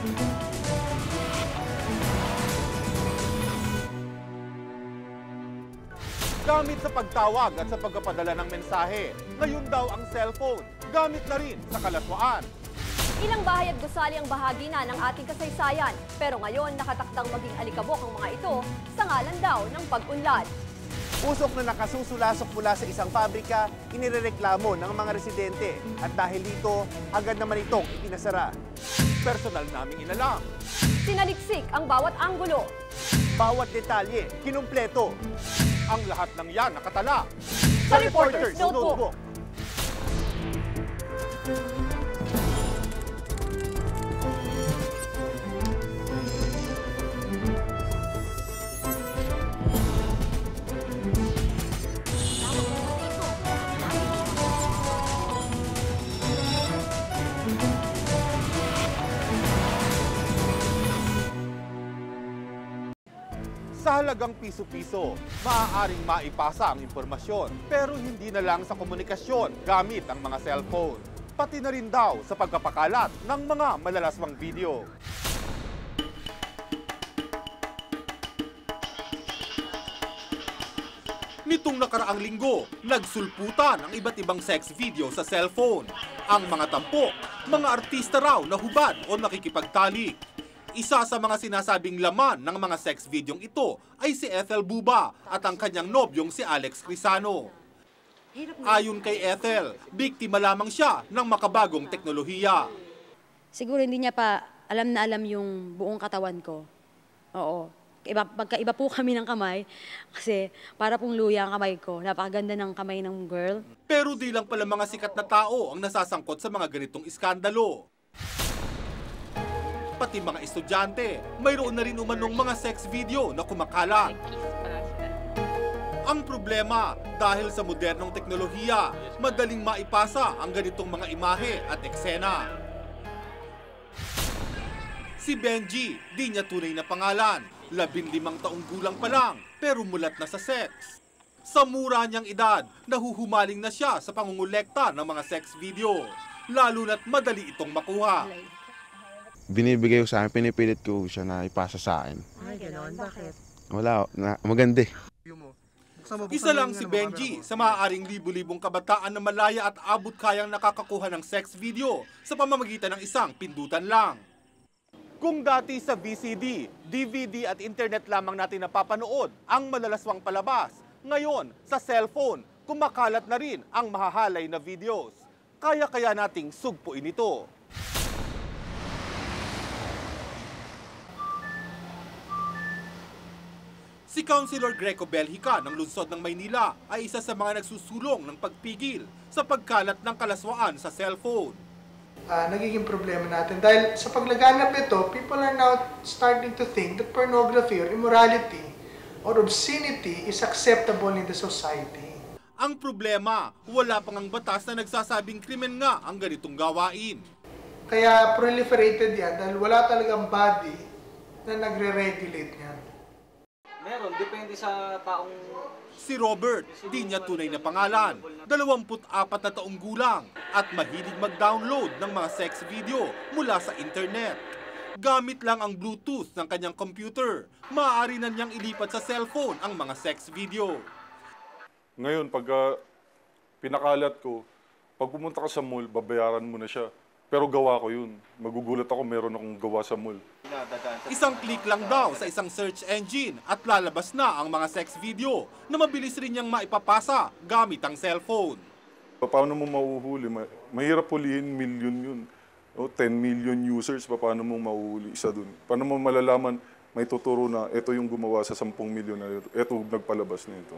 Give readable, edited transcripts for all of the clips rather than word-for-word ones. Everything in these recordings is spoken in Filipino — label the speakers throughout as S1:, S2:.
S1: Gamit sa pagtawag at sa pagpapadala ng mensahe, ngayon daw ang cellphone, gamit na rin sa kalaswaan.
S2: Ilang bahay at gusali ang bahagi na ng ating kasaysayan, pero ngayon nakatakdang maging alikabok ang mga ito sa ngalan daw ng pag-unlad.
S3: Usok na nakasusulasok mula sa isang pabrika, inirereklamo ng mga residente at dahil dito, agad naman itong ipinasara.
S1: Personal naming inalam.
S2: Sinaliksik ang bawat anggulo.
S3: Bawat detalye, kinumpleto.
S1: Ang lahat ng yan nakatala
S2: Sa Reporter's Notebook.
S1: Sa halagang piso-piso, maaaring maipasa ang impormasyon, pero hindi na lang sa komunikasyon gamit ang mga cellphone. Pati na rin daw sa pagpapakalat ng mga malalaswang video. Nitong nakaraang linggo, nagsulputan ang iba't ibang sex video sa cellphone. Ang mga tampok, mga artista raw na hubad o nakikipagtalik. Isa sa mga sinasabing laman ng mga sex videong ito ay si Ethel Buba at ang kanyang nobyong si Alex Crisano. Ayon kay Ethel, biktima lamang siya ng makabagong teknolohiya.
S4: Siguro hindi niya pa alam na alam yung buong katawan ko. Oo. Magkaiba po kami ng kamay kasi para pong luya ang kamay ko. Napakaganda ng kamay ng girl.
S1: Pero di lang pala mga sikat na tao ang nasasangkot sa mga ganitong iskandalo. Pati mga estudyante, mayroon na rin umanong mga sex video na kumakalat. Ang problema, dahil sa modernong teknolohiya, madaling maipasa ang ganitong mga imahe at eksena. Si Benji, di niya tunay na pangalan, 15 taong gulang pa lang, pero mulat na sa sex. Sa mura niyang edad, nahuhumaling na siya sa pangungulekta ng mga sex video, lalo na't madali itong makuha.
S5: Binibigay ko sa akin, pinipilit ko siya na ipasa sa akin.
S6: Ay, gano'n? Bakit?
S5: Wala, maganda eh.
S1: Isa lang si Benji sa maaaring libu-libong kabataan na malaya at abot kayang nakakakuha ng sex video sa pamamagitan ng isang pindutan lang. Kung dati sa VCD, DVD at internet lamang natin napapanood ang malalaswang palabas, ngayon sa cellphone, kumakalat na rin ang mahahalay na videos. Kaya nating sugpuin ito. Si Councilor Greco Belhica ng lungsod ng Maynila ay isa sa mga nagsusulong ng pagpigil sa pagkalat ng kalaswaan sa cellphone.
S7: Nagiging problema natin dahil sa paglaganap ito, people are now starting to think that pornography or immorality or obscenity is acceptable in the society.
S1: Ang problema, wala pang ang batas na nagsasabing krimen nga ang ganitong gawain.
S7: Kaya proliferated yan dahil wala talagang body na nagre-regulate yan.
S8: Meron, depende sa taong...
S1: Si Robert, di niya tunay na pangalan, 24 na taong gulang at mahilig mag-download ng mga sex video mula sa internet. Gamit lang ang Bluetooth ng kanyang computer, maaari na niyang ilipat sa cellphone ang mga sex video.
S9: Ngayon, pag pinakalat ko, pag pumunta ka sa mall, babayaran mo na siya. Pero gawa ko yun. Magugulat ako, meron akong gawa sa mall.
S1: Isang click lang daw sa isang search engine at lalabas na ang mga sex video na mabilis rin niyang maipapasa gamit ang cellphone.
S9: Paano mo mahuhuli? Mahirap hulihin, million yun. 10 million users, paano mo mahuhuli isa dun? Paano mo malalaman, may tuturo na ito yung gumawa sa 10 million na ito nagpalabas na ito.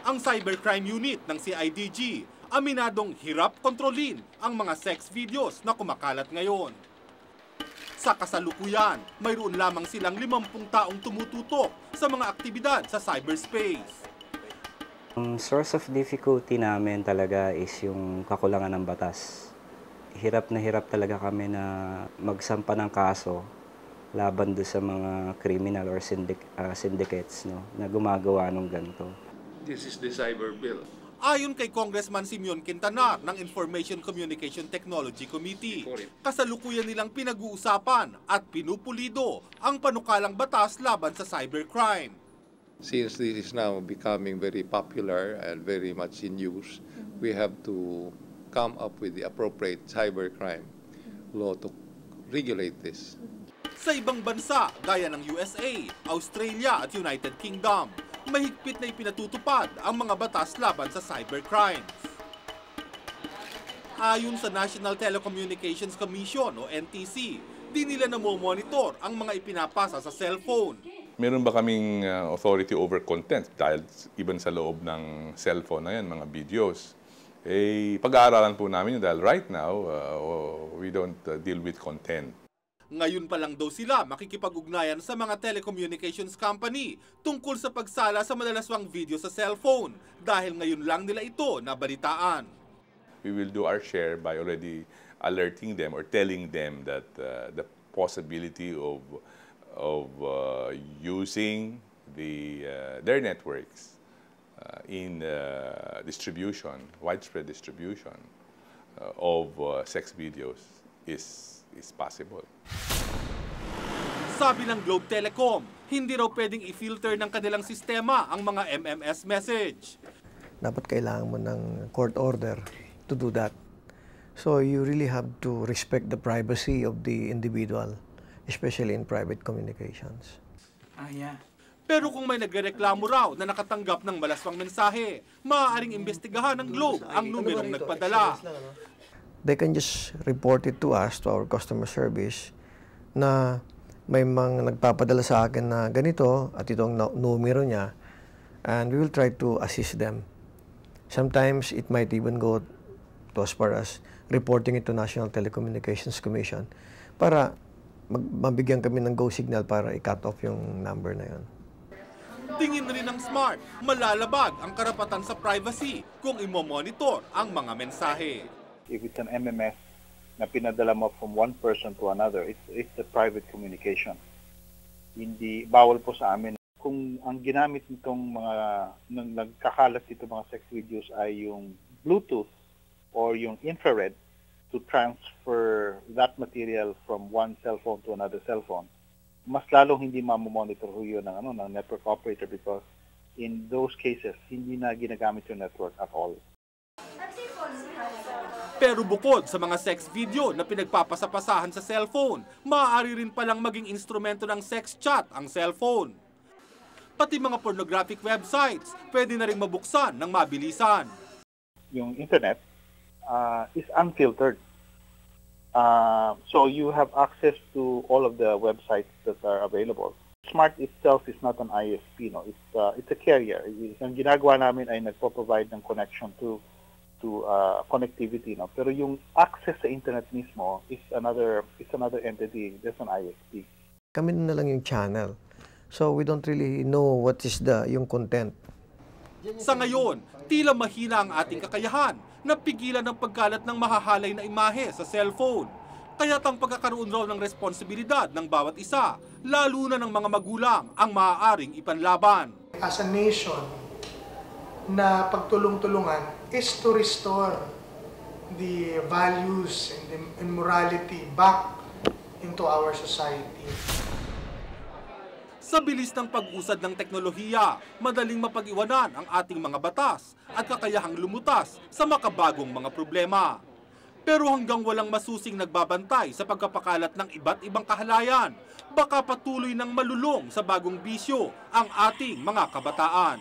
S1: Ang cybercrime unit ng CIDG, aminadong hirap kontrolin ang mga sex videos na kumakalat ngayon. Sa kasalukuyan, mayroon lamang silang 50 taong tumututok sa mga aktibidad sa cyberspace.
S10: Ang source of difficulty namin talaga is yung kakulangan ng batas. Hirap na hirap talaga kami na magsampa ng kaso laban do sa mga criminal or syndicates no, na gumagawa ng ganito.
S11: This is the cyber bill.
S1: Ayon kay Congressman Simeon Quintanar ng Information Communication Technology Committee, kasalukuyan nilang pinag-uusapan at pinupulido ang panukalang batas laban sa cybercrime.
S6: Since this is now becoming very popular and very much in use, we have to come up with the appropriate cybercrime law to regulate this.
S1: Sa ibang bansa, gaya ng USA, Australia at United Kingdom, mahigpit na ipinatutupad ang mga batas laban sa cybercrimes. Ayon sa National Telecommunications Commission o NTC, di nila namomonitor ang mga ipinapasa sa cellphone.
S11: Meron ba kaming authority over content dahil even sa loob ng cellphone na yan, mga videos? Pag-aaralan po namin yun dahil right now, we don't deal with content.
S1: Ngayon pa lang daw sila makikipag-ugnayan sa mga telecommunications company tungkol sa pagsala sa madalaswang video sa cellphone dahil ngayon lang nila ito nabalitaan.
S11: We will do our share by already alerting them or telling them that the possibility of using their networks in distribution, widespread distribution of sex videos is possible.
S1: Sabi ng Globe Telecom, hindi raw pwedeng i-filter ng kanilang sistema ang mga MMS message.
S12: Dapat kailangan mo ng court order to do that. So you really have to respect the privacy of the individual, especially in private communications.
S1: Pero kung may nagrereklamo raw na nakatanggap ng malaswang mensahe, maaaring imbestigahan ng Globe ang numerong nagpadala.
S12: They can just report it to us, to our customer service, na may mga nagpapadala sa akin na ganito at itong numero niya, and we will try to assist them. Sometimes it might even go to as far as reporting it to National Telecommunications Commission para mabigyan kami ng go signal para i-cut off yung number na yun.
S1: Tingin rin ng Smart, malalabag ang karapatan sa privacy kung imo-monitor ang mga mensahe.
S13: If it's an MMS na pinadala mo from one person to another, it's a private communication. Hindi, bawal po sa amin. Kung ang ginamit nitong mga, nang nagkakalat ito mga sex videos ay yung Bluetooth or yung infrared to transfer that material from one cell phone to another cell phone, mas lalong hindi mamomonitor yun ng network operator because in those cases, hindi na ginagamit yung network at all.
S1: Pero bukod sa mga sex video na pinagpapasapasahan sa cellphone, maaari rin palang maging instrumento ng sex chat ang cellphone. Pati mga pornographic websites, pwede na rin mabuksan ng mabilisan.
S13: Yung internet is unfiltered. So you have access to all of the websites that are available. Smart itself is not an ISP, no? It's a carrier. Ang ginagawa namin ay nagpo-provide ng connection to connectivity, no? Pero yung access sa internet mismo is another entity. There's an ISP.
S12: Kami na lang yung channel. So we don't really know what is yung content.
S1: Sa ngayon, tila mahina ang ating kakayahan na pigilan ang pagkalat ng mahahalay na imahe sa cellphone. Kaya't ang pagkakaroon raw ng responsibilidad ng bawat isa, lalo na ng mga magulang, ang maaaring ipanlaban.
S7: As a nation, na pagtulong-tulungan is to restore the values and morality back into our society.
S1: Sa bilis ng pag-usad ng teknolohiya, madaling mapag-iwanan ang ating mga batas at kakayahang lumutas sa makabagong mga problema. Pero hanggang walang masusing nagbabantay sa pagkapakalat ng iba't ibang kahalayan, baka patuloy ng malulong sa bagong bisyo ang ating mga kabataan.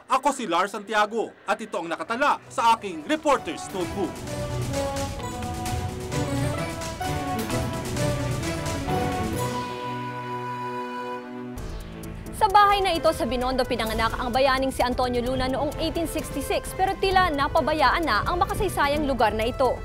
S1: Ako si Lars Santiago at ito ang nakatala sa aking Reporter's Notebook.
S2: Sa bahay na ito sa Binondo pinanganak ang bayaning si Antonio Luna noong 1866 pero tila napabayaan na ang makasaysayang lugar na ito.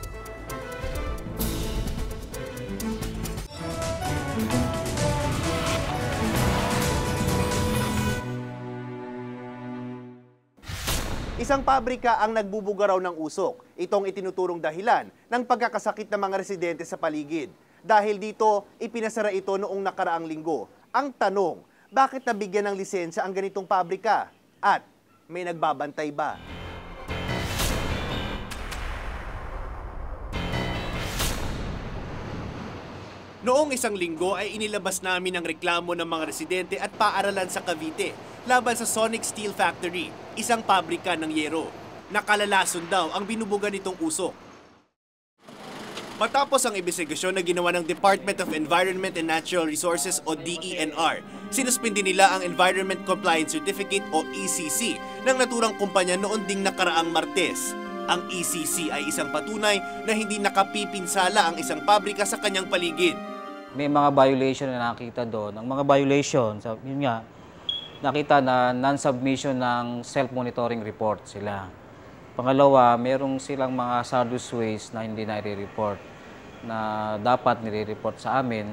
S3: Isang pabrika ang nagbubuga raw ng usok. Itong itinuturong dahilan ng pagkakasakit ng mga residente sa paligid. Dahil dito, ipinasara ito noong nakaraang linggo. Ang tanong, bakit nabigyan ng lisensya ang ganitong pabrika? At may nagbabantay ba? Noong isang linggo ay inilabas namin ang reklamo ng mga residente at paaralan sa Cavite laban sa Sonic Steel Factory, isang pabrika ng yero. Nakalalason daw ang binubuga nitong usok. Matapos ang investigasyon na ginawa ng Department of Environment and Natural Resources o DENR, sinuspindi nila ang Environment Compliance Certificate o ECC ng naturang kumpanya noon ding nakaraang Martes. Ang ECC ay isang patunay na hindi nakapipinsala ang isang pabrika sa kanyang paligid.
S8: May mga violation na nakita doon. Ang mga violation, yun nga, nakita na non-submission ng self-monitoring report sila. Pangalawa, merong silang mga hazardous waste na hindi nire-report na dapat nire-report sa amin.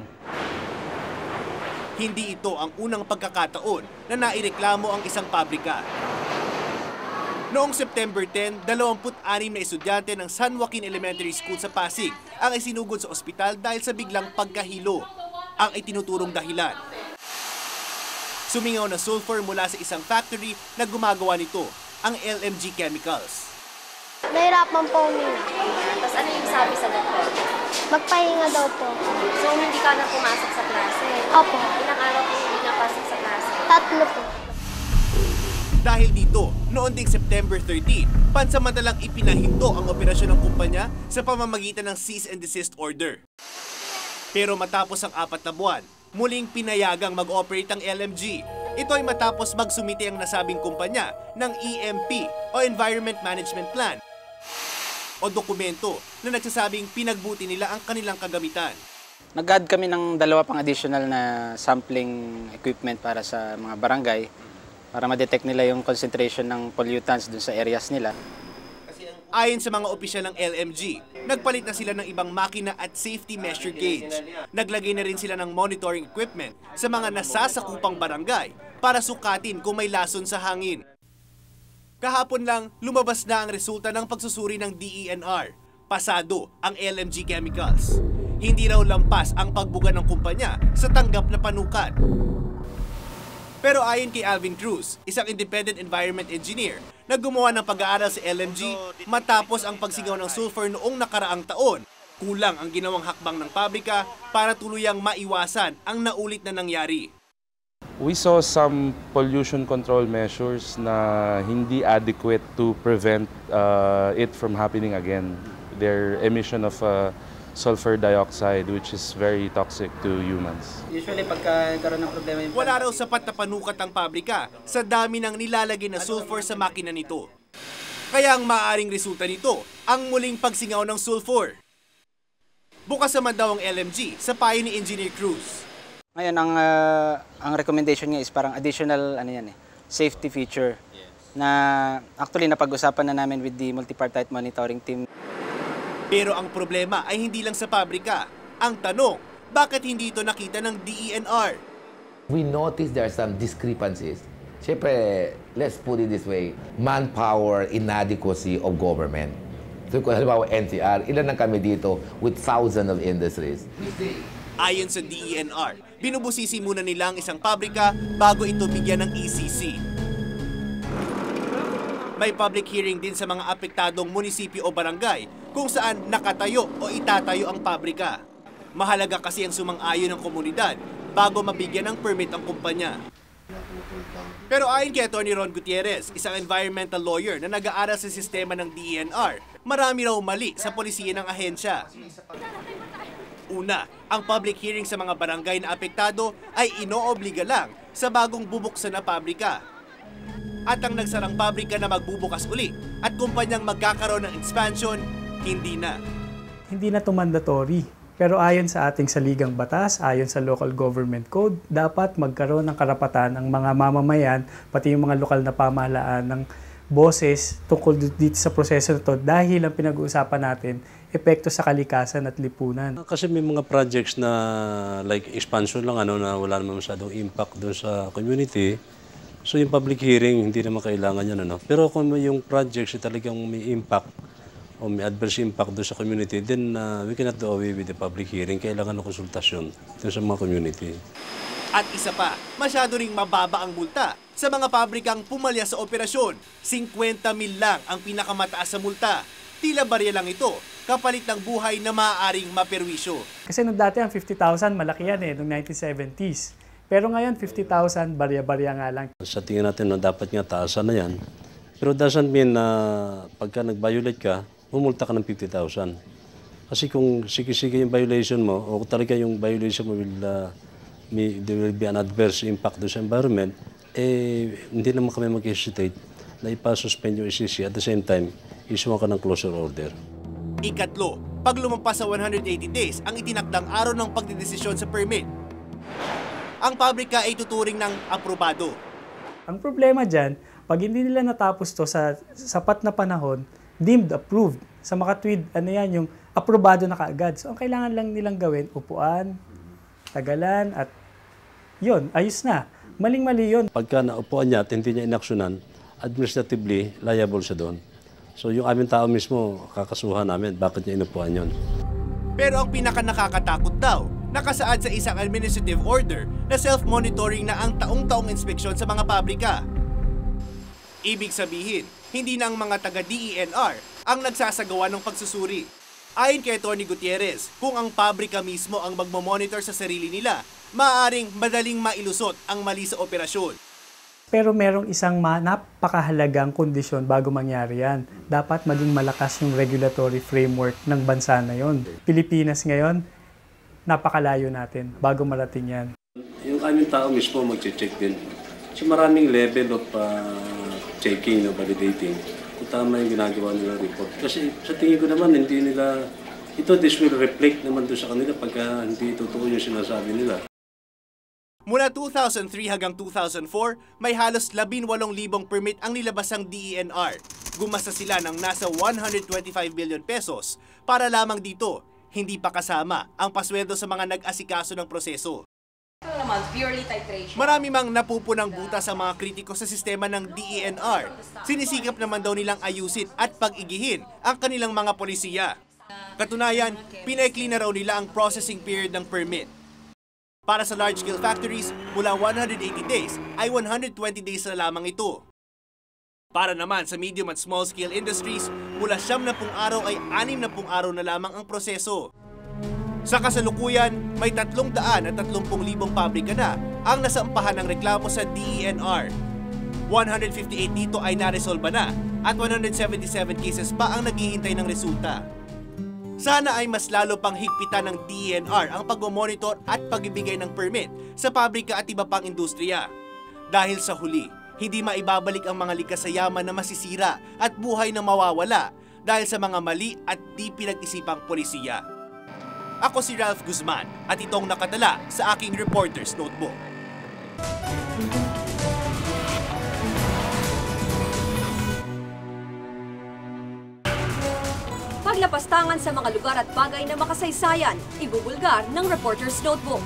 S3: Hindi ito ang unang pagkakataon na naireklamo ang isang pabrika. Noong September 10, 26 na estudyante ng San Joaquin Elementary School sa Pasig ang isinugod sa ospital dahil sa biglang pagkahilo, ang itinuturong dahilan. Sumingaw na sulfur mula sa isang factory na gumagawa nito, ang LMG Chemicals.
S14: Nahirapan po uminom.
S2: Tapos ano yung sabi sa doktor?
S14: Magpahinga daw po.
S2: So hindi ka na pumasok sa klase?
S14: Opo.
S2: Ilang araw po hindi napasok sa klase?
S14: 3 po.
S3: Dahil dito, noon ding September 13, pansamantalang ipinahinto ang operasyon ng kumpanya sa pamamagitan ng cease and desist order. Pero matapos ang 4 na buwan, muling pinayagang mag-operate ang LMG. Ito ay matapos magsumite ang nasabing kumpanya ng EMP o Environment Management Plan o dokumento na nagsasabing pinagbuti nila ang kanilang kagamitan.
S15: Nag-add kami ng 2 pang additional na sampling equipment para sa mga barangay para ma-detect nila yung concentration ng pollutants dun sa areas nila.
S3: Ayon sa mga opisyal ng LMG, nagpalit na sila ng ibang makina at safety measure gauge. Naglagay na rin sila ng monitoring equipment sa mga nasasakupang barangay para sukatin kung may lason sa hangin. Kahapon lang, lumabas na ang resulta ng pagsusuri ng DENR. Pasado ang LMG Chemicals. Hindi raw lampas ang pagbuga ng kumpanya sa tanggap na panukat. Pero ayon kay Alvin Cruz, isang independent environment engineer na gumawa ng pag-aaral sa LMG matapos ang pagsigaw ng sulfur noong nakaraang taon, kulang ang ginawang hakbang ng pabrika para tuluyang maiwasan ang naulit na nangyari.
S16: We saw some pollution control measures na hindi adequate to prevent it from happening again. Their emission of sulfur dioxide, which is very toxic to humans.
S15: Usually pagka nagkaroon ng problema yung...
S3: Wala raw sapat na panukat ang pabrika sa dami ng nilalagay na sulfur sa makina nito. Kaya ang maaaring resulta nito, ang muling pagsingaw ng sulfur. Bukas naman daw ang LMG sa payo ni Engineer Cruz.
S15: Ngayon, ang recommendation niya is parang additional safety feature na actually napag-usapan na namin with the multipartite monitoring team.
S3: Pero ang problema ay hindi lang sa pabrika. Ang tanong, bakit hindi ito nakita ng DENR?
S17: We noticed there are some discrepancies. Siyempre, let's put it this way, manpower inadequacy of government. So kung halimbawa NCR, ilan lang kami dito with thousands of industries.
S3: Ayon sa DENR, binubusisi muna nila ang isang pabrika bago ito bigyan ng ECC. May public hearing din sa mga apektadong munisipyo o barangay kung saan nakatayo o itatayo ang pabrika. Mahalaga kasi ang sumang-ayon ng komunidad bago mabigyan ng permit ang kumpanya. Pero ayon kay Atty. Ron Gutierrez, isang environmental lawyer na nag-aaral sa sistema ng DENR, marami raw mali sa polisiya ng ahensya. Una, ang public hearing sa mga barangay na apektado ay inoobliga lang sa bagong bubuksan na pabrika. At ang nagsarang pabrika na magbubukas uli at kumpanyang magkakaroon ng expansion, hindi na.
S18: Hindi na ito mandatory. Pero ayon sa ating saligang batas, ayon sa local government code, dapat magkaroon ng karapatan ang mga mamamayan, pati yung mga lokal na pamahalaan ng boses tungkol dito sa proseso na ito dahil ang pinag-uusapan natin, epekto sa kalikasan at lipunan.
S19: Kasi may mga projects na like expansion lang na wala naman masyadong impact doon sa community. So yung public hearing, hindi naman kailangan yan. Pero kung yung projects talagang may impact o may adverse impact doon sa community, then we cannot do away with the public hearing. Kailangan ng konsultasyon doon sa mga community.
S3: At isa pa, masyado ring mababa ang multa sa mga pabrikang pumalya sa operasyon. 50,000 lang ang pinakamataas sa multa. tila barya lang ito, kapalit ng buhay na maaaring maperwisyo.
S18: Kasi nung dati ang 50,000, malaki yan noong 1970s. Pero ngayon, 50,000, barya-barya nga lang.
S19: Sa tingin natin, no, dapat nga taasan na yan. Pero doesn't mean na pagka nag-violate ka, mumulta ka ng 50,000. Kasi kung sige-sige yung violation mo, o talaga yung violation mo there will be an adverse impact sa environment, hindi naman kami mag-hesitate na ipasuspend yung ECC at the same time, isuwan ka ng closure order.
S3: Ikatlo, pag lumampas sa 180 days ang itinakdang araw ng pagdedesisyon sa permit, ang pabrika ay tuturing ng aprobado.
S18: Ang problema dyan, pag hindi nila natapos to sa sapat na panahon, deemed approved. Sa makatwid, yung aprobado na kaagad. So ang kailangan lang nilang gawin, upuan, tagalan, at yun, ayos na. Maling-mali yun.
S19: Pagka naupuan niya at hindi niya inaksyonan, administratively liable siya doon. So yung aming tao mismo, kakasuhan namin, bakit niya inupuan yun.
S3: Pero ang pinaka-nakakatakot daw, nakasaad sa isang administrative order na self-monitoring na ang taong-taong inspeksyon sa mga pabrika. Ibig sabihin, hindi na ang mga taga-DENR ang nagsasagawa ng pagsusuri. Ayon kay Tony Gutierrez, kung ang pabrika mismo ang magmamonitor sa sarili nila, maaaring madaling mailusot ang mali sa operasyon.
S18: Pero merong isang napakahalagang kondisyon bago mangyari yan. Dapat maging malakas yung regulatory framework ng bansa na yon. Pilipinas ngayon, napakalayo natin bago marating yan.
S19: Yung aming tao mismo mag-check din. So maraming level of checking, validating, kung tama yung ginagawa nila report. Kasi sa tingin ko naman, hindi nila, this will reflect naman doon sa kanila pagka hindi totoo yung sinasabi nila.
S3: Mula 2003 hanggang 2004, may halos 18,000 permit ang nilabas ang DENR. Gumasta sila ng nasa 125 billion pesos para lamang dito, hindi pa kasama ang pasweldo sa mga nag-asikaso ng proseso. Marami mang napupunang buta sa mga kritiko sa sistema ng DENR. Sinisikap naman daw nilang ayusin at pag-igihin ang kanilang mga polisiya. Katunayan, pinaikli na raw nila ang processing period ng permit. Para sa large-scale factories, mula 180 days ay 120 days na lamang ito. Para naman sa medium at small-scale industries, mula 70 araw ay 60 araw na lamang ang proseso. Sa kasalukuyan, may 330,000 pabrika na ang nasampahan ng reklamo sa DENR. 158 dito ay naresolba na at 177 cases pa ang naghihintay ng resulta. Sana ay mas lalo pang higpitan ng DENR ang pagmomonitor at pagbibigay ng permit sa pabrika at iba pang industriya. Dahil sa huli, hindi maibabalik ang mga likas sa yaman na masisira at buhay na mawawala dahil sa mga mali at di pinag-isipang polisiya. Ako si Ralph Guzman at itong nakatala sa aking Reporter's Notebook.
S2: Paglapastangan sa mga lugar at bagay na makasaysayan, ibubulgar ng Reporter's Notebook.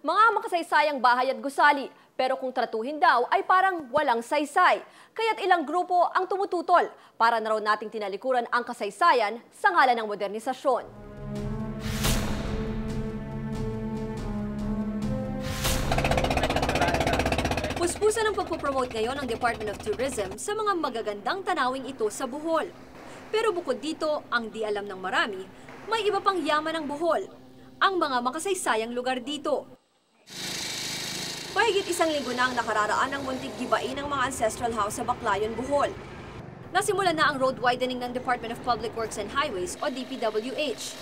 S2: Mga makasaysayang bahay at gusali, pero kung tratuhin daw ay parang walang saysay. Kaya't ilang grupo ang tumututol para na raw nating tinalikuran ang kasaysayan sa ngalan ng modernisasyon. Puspusan ang pagpupromote ngayon ng Department of Tourism sa mga magagandang tanawing ito sa Bohol. Pero bukod dito, ang di alam ng marami, may iba pang yaman ng Bohol, ang mga makasaysayang lugar dito. Mahigit 1 linggo na ang nakararaan ng muntik gibain ng mga ancestral house sa Baclayon, Bohol. Nasimula na ang road widening ng Department of Public Works and Highways o DPWH.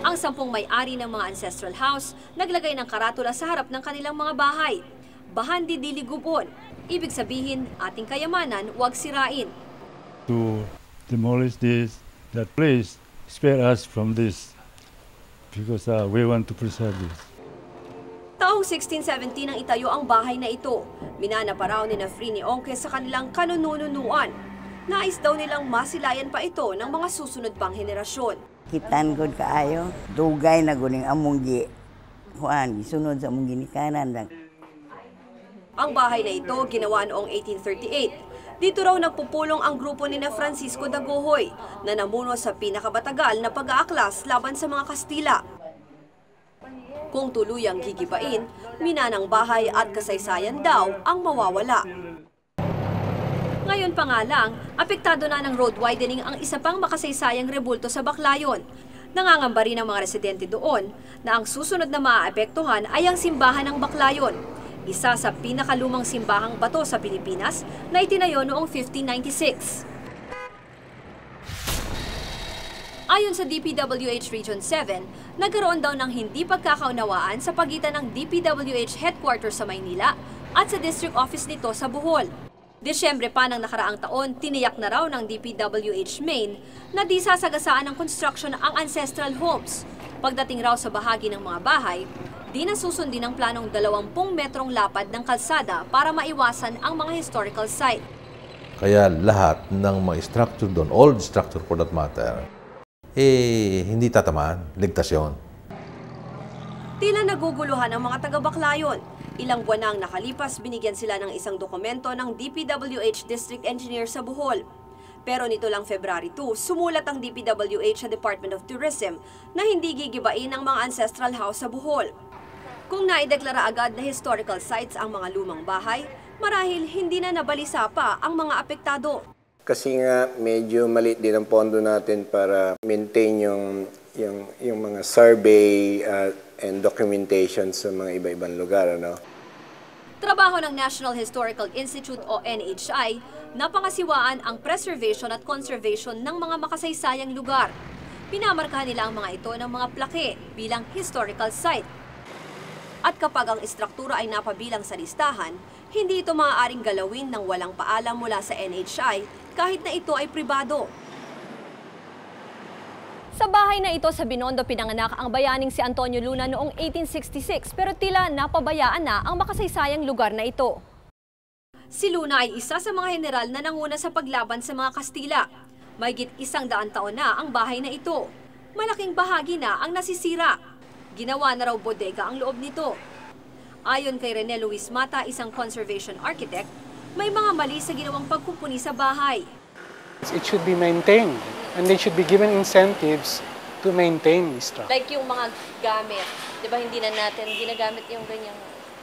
S2: Ang 10 may-ari ng mga ancestral house naglagay ng karatula sa harap ng kanilang mga bahay. Bahan di diligubon. Ibig sabihin, ating kayamanan huwag sirain.
S20: To demolish that place, spare us from this because we want to preserve this.
S2: Taong 1617 nang itayo ang bahay na ito. Minana pa raw ni Free ni Ongke sa kanilang kanununuan. Nais daw nilang masilayan pa ito ng mga susunod pang henerasyon.
S21: Kitan gud kaayo, dugay na guning among Juan, gisunod sa among ginikanan lang.
S2: Ang bahay na ito ginawa noong 1838. Dito raw nagpupulong ang grupo ni Francisco Dagohoy na namuno sa pinakabatagal na pag-aaklas laban sa mga Kastila. Kung tuluyang gigibain, minanang bahay at kasaysayan daw ang mawawala. Ngayon pa nga lang, apektado na ng road widening ang isa pang makasaysayang rebulto sa Baclayon. Nangangamba rin ang mga residente doon na ang susunod na maaapektuhan ay ang simbahan ng Baclayon, isa sa pinakalumang simbahang bato sa Pilipinas na itinayo noong 1596. Ayon sa DPWH Region 7, nagkaroon daw ng hindi pagkakaunawaan sa pagitan ng DPWH headquarters sa Maynila at sa district office nito sa Bohol. Desyembre pa ng nakaraang taon, tiniyak na raw ng DPWH Maine na di sasagasaan ng construction ang ancestral homes. Pagdating raw sa bahagi ng mga bahay, di nasusundin ang planong 20 metrong lapad ng kalsada para maiwasan ang mga historical site.
S4: Kaya lahat ng mga structure doon, old structure for that matter, hindi tatamaan, ligtas yun.
S2: Tila naguguluhan ang mga taga-Baclayon. Ilang buwan na ang nakalipas, binigyan sila ng isang dokumento ng DPWH District Engineer sa Bohol. Pero nito lang February 2, sumulat ang DPWH sa Department of Tourism na hindi gigibain ang mga ancestral house sa Bohol. Kung naideklara agad na historical sites ang mga lumang bahay, marahil hindi na nabalisa pa ang mga apektado.
S22: Kasi nga medyo maliit din ang pondo natin para maintain yung mga survey and documentation sa mga iba-ibang lugar. Ano?
S2: Trabaho ng National Historical Institute o NHI na pangasiwaan ang preservation at conservation ng mga makasaysayang lugar. Pinamarkahan nila ang mga ito ng mga plake bilang historical site. At kapag ang istruktura ay napabilang sa listahan, hindi ito maaaring galawin ng walang paalam mula sa NHI kahit na ito ay pribado. Sa bahay na ito sa Binondo pinanganak ang bayaning si Antonio Luna noong 1866 pero tila napabayaan na ang makasaysayang lugar na ito. Si Luna ay isa sa mga general na nanguna sa paglaban sa mga Kastila. Mahigit 100 taon na ang bahay na ito. Malaking bahagi na ang nasisira. Ginawa na raw bodega ang loob nito. Ayon kay Rene Luis Mata, isang conservation architect, may mga mali sa ginawang pagkumpuni sa bahay.
S7: It should be maintained and they should be given incentives to maintain this structure.
S2: Like yung mga gamit, di ba hindi na natin ginagamit yung ganyang...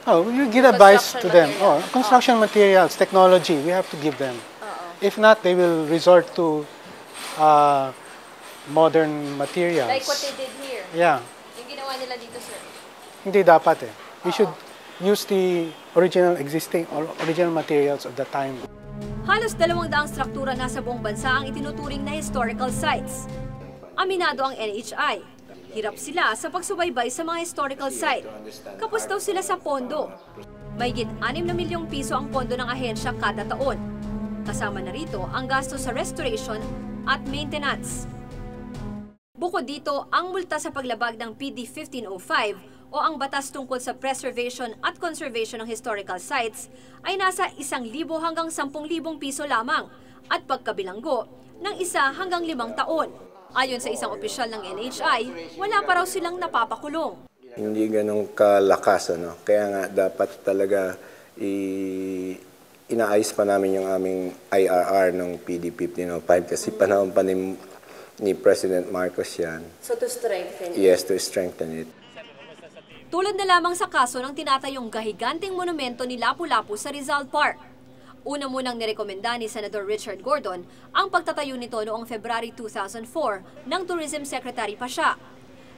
S7: Oh, you give advice to them. Oh, construction materials, technology, we have to give them. If not, they will resort to modern materials.
S2: Like what they did here?
S7: Yeah.
S2: Yung ginawa nila dito, sir?
S7: Hindi dapat eh. We should use the original materials of the time.
S2: Halos 200 struktura na sa buong bansa ang itinuturing na historical sites. Aminado ang NHI. Hirap sila sa pagsubaybay sa mga historical site. Kapos daw sila sa pondo. Mahigit 6 na milyong piso ang pondo ng ahensya kada taon. Kasama na rito ang gasto sa restoration at maintenance. Bukod dito, ang multa sa paglabag ng PD 1505 o ang batas tungkol sa preservation at conservation ng historical sites ay nasa 1,000 hanggang 10,000 piso lamang at pagkabilanggo ng 1 hanggang 5 taon. Ayon sa isang opisyal ng NHI, wala pa raw silang napapakulong.
S22: Hindi ganun kalakas. Ano? Kaya nga dapat talaga inaayos pa namin yung aming IRR ng PD 1505 kasi panahon pa ni President Marcos yan.
S2: So to strengthen it?
S22: Yes, to strengthen it.
S2: Tulad na lamang sa kaso ng tinatayong gahiganting monumento ni Lapu-Lapu sa Rizal Park. Una munang nirekomenda ni Senator Richard Gordon ang pagtatayo nito noong February 2004 ng Tourism Secretary pa siya.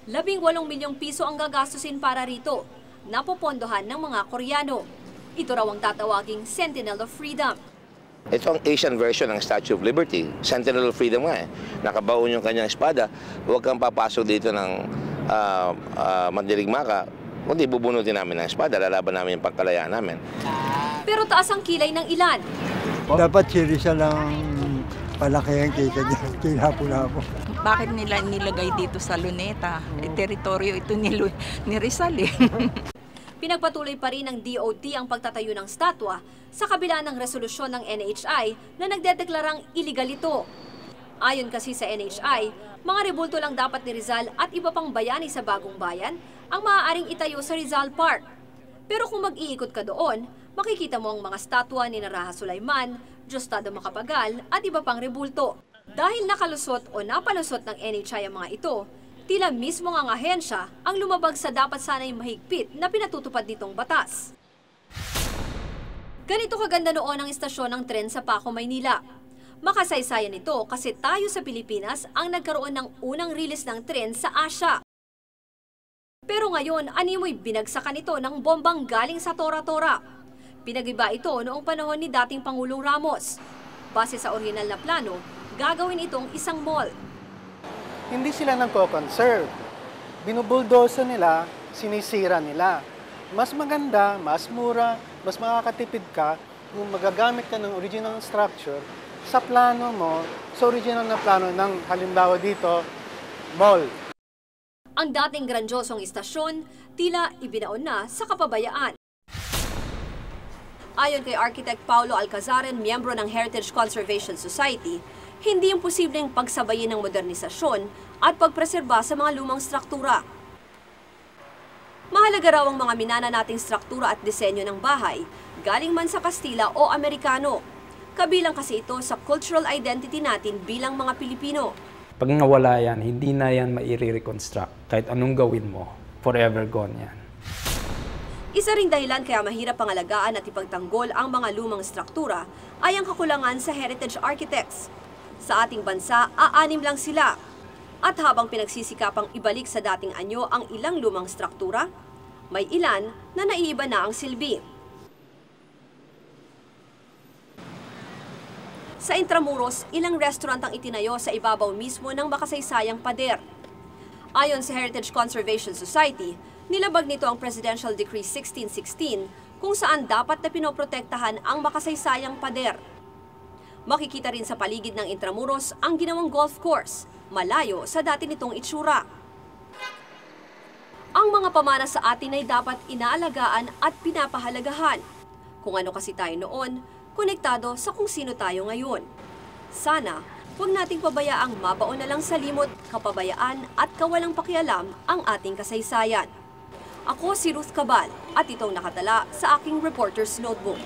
S2: 18 milyong piso ang gagastusin para rito, napopondohan ng mga Koreano. Ito raw ang tatawaging Sentinel of Freedom.
S23: Ito ang Asian version ng Statue of Liberty. Sentinel of Freedom nga eh. Nakabaon yung kanyang espada. Huwag kang papasok dito ng mandirigma ka. Kundi bubunutin namin ng espada, lalaban namin yung pagkalayaan namin.
S2: Pero taas ang kilay ng ilan.
S24: Dapat siya lang palakihan kay Lapu-Lapu.
S25: Bakit nila nilagay dito sa Luneta? Teritoryo ito ni Rizal eh.
S2: Pinagpatuloy pa rin ng DOT ang pagtatayo ng statwa sa kabila ng resolusyon ng NHI na nagdedeklarang iligal ito. Ayon kasi sa NHI, mga rebulto lang dapat ni Rizal at iba pang bayani sa Bagong Bayan ang maaaring itayo sa Rizal Park. Pero kung mag-iikot ka doon, makikita mo ang mga statwa ni Raha Sulaiman, Diosdado Macapagal at iba pang rebulto. Dahil nakalusot o napalusot ng NHI ang mga ito, tila mismo ang ahensya ang lumabag sa dapat sana'y mahigpit na pinatutupad nitong batas. Ganito kaganda noon ang istasyon ng tren sa Paco, Maynila. Makasaysayan ito kasi tayo sa Pilipinas ang nagkaroon ng unang release ng tren sa Asia. Pero ngayon, animoy binagsakan ito ng bombang galing sa Tora-Tora. Pinag-iba ito noong panahon ni dating Pangulong Ramos. Base sa orihinal na plano, gagawin itong isang mall.
S7: Hindi sila nagko-conserve. Binubuldosa nila, sinisira nila. Mas maganda, mas mura, mas makakatipid ka kung magagamit ka ng original structure sa plano mo, sa original na plano ng halimbawa dito, mall.
S2: Ang dating grandiosong istasyon, tila ibinaon na sa kapabayaan. Ayon kay Architect Paulo Alcazaren, miyembro ng Heritage Conservation Society, hindi imposibleng pagsabayin ng modernisasyon at pagpreserba sa mga lumang struktura. Mahalaga raw ang mga minana nating struktura at disenyo ng bahay, galing man sa Kastila o Amerikano. Kabilang kasi ito sa cultural identity natin bilang mga Pilipino.
S5: Pag nawala yan, hindi na yan maire-reconstruct. Kahit anong gawin mo, forever gone yan.
S2: Isa ring dahilan kaya mahirap pangalagaan at ipagtanggol ang mga lumang struktura ay ang kakulangan sa heritage architects. Sa ating bansa, 6 lang sila. At habang pinagsisikapang ibalik sa dating anyo ang ilang lumang struktura, may ilan na naiiba na ang silbi. Sa Intramuros, ilang restaurant ang itinayo sa ibabaw mismo ng makasaysayang pader. Ayon sa Heritage Conservation Society, nilabag nito ang Presidential Decree 1616 kung saan dapat na pinoprotektahan ang makasaysayang pader. Makikita rin sa paligid ng Intramuros ang ginawang golf course, malayo sa dati nitong itsura. Ang mga pamana sa atin ay dapat inaalagaan at pinapahalagahan. Kung ano kasi tayo noon, konektado sa kung sino tayo ngayon. Sana, huwag nating pabayaang mabaon na lang sa limot, kapabayaan at kawalang pakialam ang ating kasaysayan. Ako si Ruth Cabal at itong nakatala sa aking Reporter's Notebook.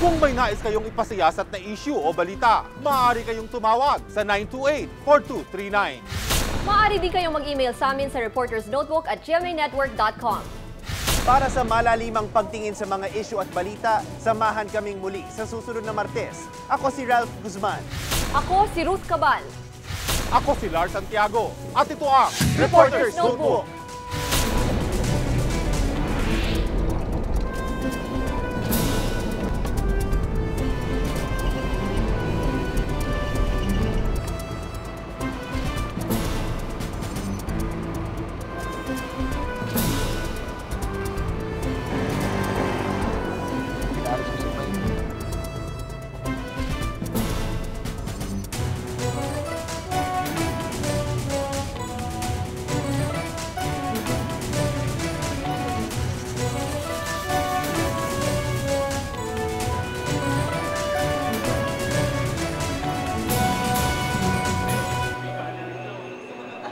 S1: Kung may nais kayong ipasiyasat na issue o balita, maaari kayong tumawag sa 928-4239.
S2: Maaari din kayong mag-email sa amin sa reportersnotebook@gmanetwork.com.
S3: Para sa malalimang pagtingin sa mga issue at balita, samahan kaming muli sa susunod na Martes. Ako si Ralph Guzman.
S2: Ako si Ruth Cabal.
S1: Ako si Lars Santiago. At ito ang
S2: Reporter's Notebook.